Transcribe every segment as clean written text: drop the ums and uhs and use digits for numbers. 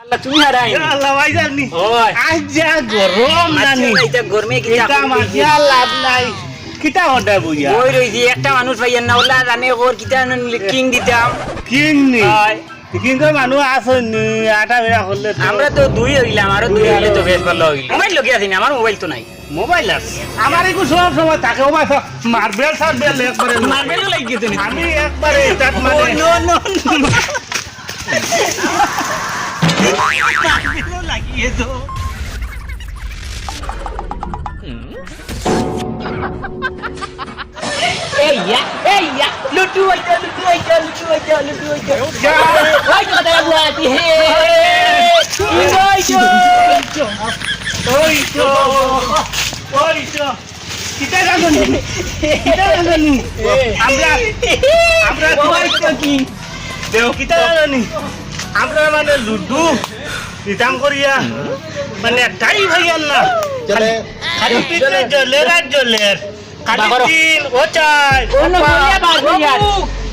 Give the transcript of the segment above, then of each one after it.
আল্লাহ তুমি হারাই আল্লাহ ভাইজান নি ওই আজ যা গরম নানি এটা গরমে এটা মাঝিয়া লাভ নাই কিটা হডা বুইয়া ওই রইছি একটা মানুষ পাইয়েন না ওলা জানে ওর কিটা কিং দিতাম কিং নি হয় কিন্তু মানুষ আছে নি আটা বেড়া করলে আমরা তো দুই হইলাম আরো দুই হইলে তো বেশ ভালো হইল মোবাইল লগে আছি না আমার মোবাইল তো নাই মোবাইল আছে আমার একটু সব সময় থাকে ও ভাই মার্বেল সার্বেল একবারে মার্বেলও লাগিয়ে তো আমি একবারে তাত মানে নো নো মার্বেলও লাগিয়ে তো Eya, lutu aja. Oi, kata buat he. Oi, kita jangan ni. Amra ki. Deo kita jangan ni. Amra mana ludu. Ditam Korea. Mana tai bhaiyan na. Chale. Khali pitne joler. Kalitin, ocai. Ono boleh bar dia.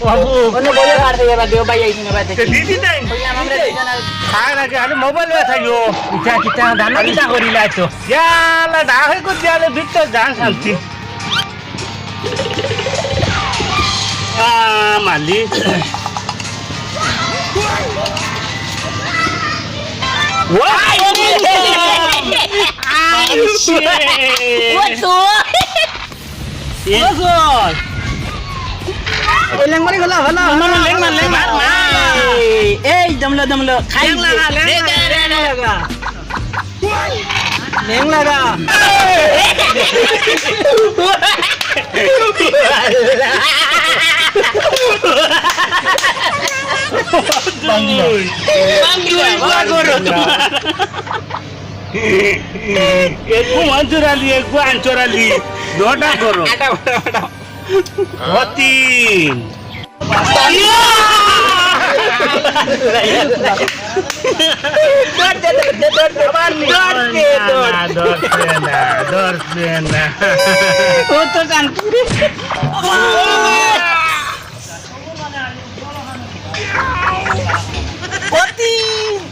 Babu. Ono boleh bar dia bade bhai ai ni bade. Didi dai. Bhaiya amra dikana. Khai na ke ane mobile me thayo. Kita dana kita korila to. Yala dahe ko diale bitte jan shanti. Mali. Wah. What to? Bosor. Leng mari gala. Leng man. Eh, damlo. Khai laga. Leng laga. Ekku ancurali. Doda koro. Hotin. Dorpena. Foto kan puri. Hotin.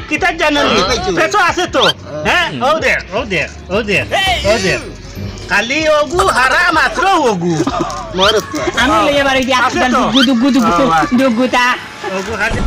Kita janoni. Peso ase to. Oh there. Kali ogu haram atro ogu. Ami liye bari dia dugu ta. Ogu hadi.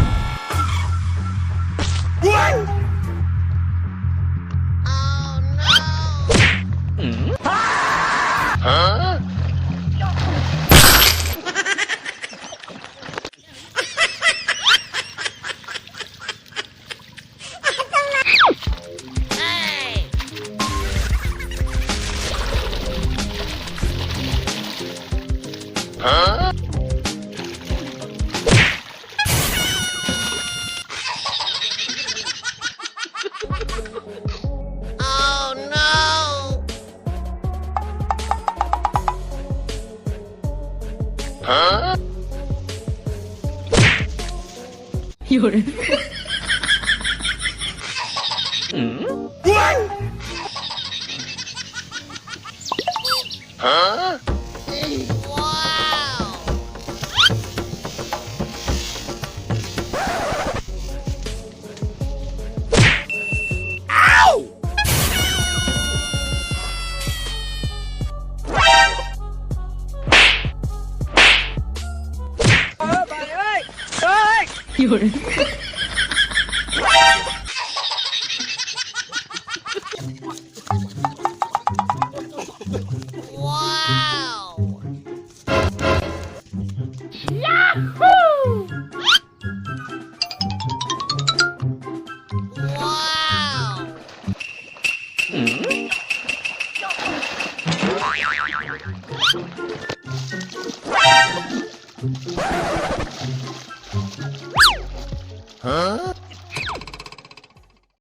Yore. Yore. Wow.